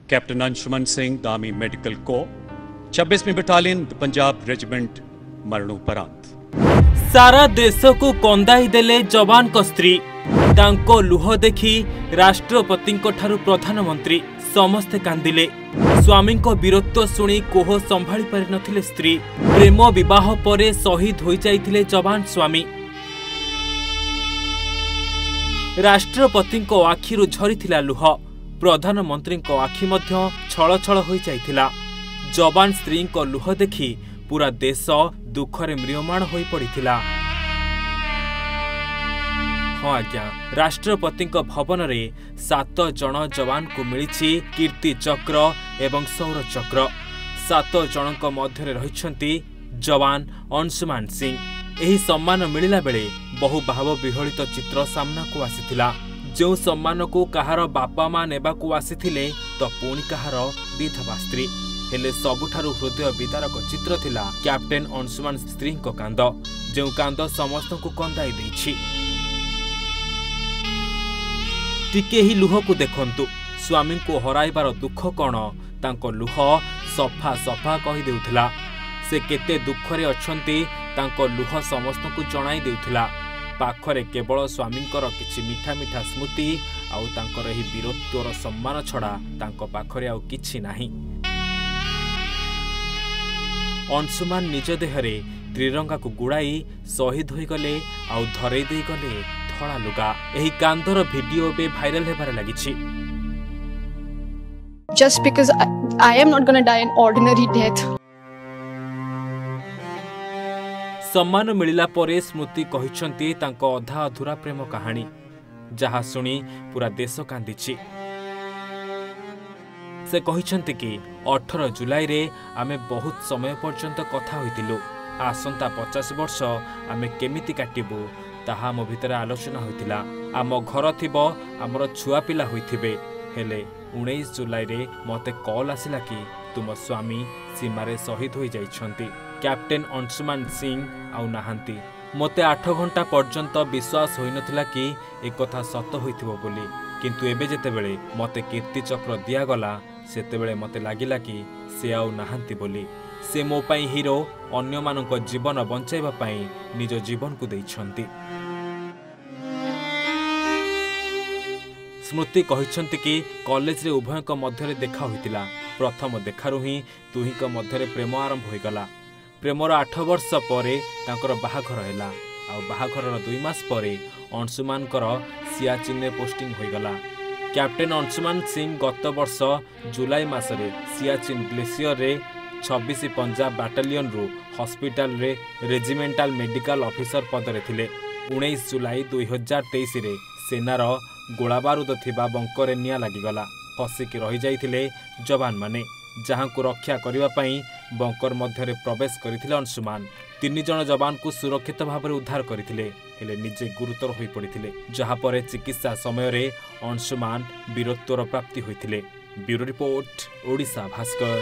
Captain Anshuman Singh the army medical corps 26वीं battalion Punjab regiment मरणोपरांत। सारा देश को कंदाई देले जवान को स्त्री तांको लुह देखी राष्ट्रपति ठारू प्रधानमंत्री समस्ते कांदिले। स्वामी को वीरत्व शुणी कोह संभाली पारि नथिले स्त्री। प्रेम विवाह परे शहीद हो जाइथिले जवान स्वामी। राष्ट्रपति आखिरु झरीथिला लुह। प्रधानमंत्री आखि मध्य छल छल हो जाइथिला। जवान स्त्री को लुह देखी पूरा देश दुखरे म्रियमाण हो पड़िथिला। हाँ आज्ञा, राष्ट्रपति भवन में 7 जन जवान को मिली कीर्ति चक्र एवं सौर चक्र। 7 जन मध्य रही जवान अंशुमान सिंह। यही सम्मान मिलला बेले बहु भाव विहलित चित्र सामना को आसीथिला। जो सम्मान को कहार बापा माँ नेबा को आसीथिले तो पुणी कहार विधवा स्त्री। हेले सबुठारु हृदय विदारक चित्र थिला कैप्टेन अंशुमान स्त्री को कांद, जो कांद समस्त को कंदाई देछि। टिके ही लुह को देखंतु। स्वामी को हराइबार दुख कौन तांको लुह सफा सफा कहि देउथिला। से केते दुखरे अछंती तांको लुह समस्त को जणाई देउथिला। पाखरे केवल स्वामींकर किछि मिठा मिठा स्मृति आउ तांकर एही वीरत्वर सम्मान छड़ा तांको पाखरे आउ किछि नाही। अंशुमान निज देहरे त्रिरंगा को गुड़ाई शहीद हो गले आउ धरई दे गले धड़ा लुगा। एही कांदर वीडियो बे भाइरल हेबार लागिछि। Just because I am not going to die an ordinary death. सम्मान मिलिला परे स्मृति कहिछंती तांको अधा अधूरा प्रेम कहानी, जहा सुनी पूरा देश कांदिछि। से कहिछंती कि 18 जुलाई रे आमे बहुत समय पर्यंत कथा होइतिलु। आसंता 50 वर्ष आमे केमिति काटिबु ताहा मो भितर आलोचना होइतिला। आम घर थिबो, आमर छुआ पिला होइथिबे। हेले 19 जुलाई रे मते कॉल आसिला कि तुम स्वामी सीमारे शहीद हो जाइछंती। कैप्टेन अंशुमान सिंह आउ नाहांती। मते 8 घंटा पर्यंत विश्वास होई नथिला कि एक कथा सत होइथिबो बोली। किंतु एबे जेतेबेले मते कीर्ति चक्र दिया गला सेतेबेले मते लागिला कि से आउ नाहांती बोली। से मो पई हीरो, अन्य मानक जीवन बंचाइबा पई निज जीवन को दैछंती। स्मृति कहिछंती कि कॉलेज रे उभयक मध्य देखा होइतिला। प्रथम देखारु ही दुहीक मध्य प्रेम आरंभ होइगला। प्रेमर 8 वर्ष परे तांकर बाहाघर हैला। आ बाहाघरर 2 मास परे अंशुमानकर सियाचिन रे पोस्टिंग होइगला। कैप्टेन अंशुमान सिंह गत वर्ष जुलाई मासरे सियाचिन ग्लेशियर रे 26 पंजाब बाटालियन रु हॉस्पिटल रे रेजिमेंटाल मेडिकल ऑफिसर पद रे थिले। 19 जुलाई 2023 रे सेनार गोला बारूद थिबा बंकर निया लागिगला। फसिकी रही जाइथिले जवान माने, जहां को रक्षा करिबा पई बंकर मध्यरे प्रवेश करिथिले अंशुमान। 3 जन जवान को सुरक्षित भाव उद्धार करथिले, हेले निजे गुरुतर होई पड़िथिले। जहां परे चिकित्सा समय रे अंशुमान वीरत्वर प्राप्ति होइथिले। Bureau report, Odisha Bhaskar.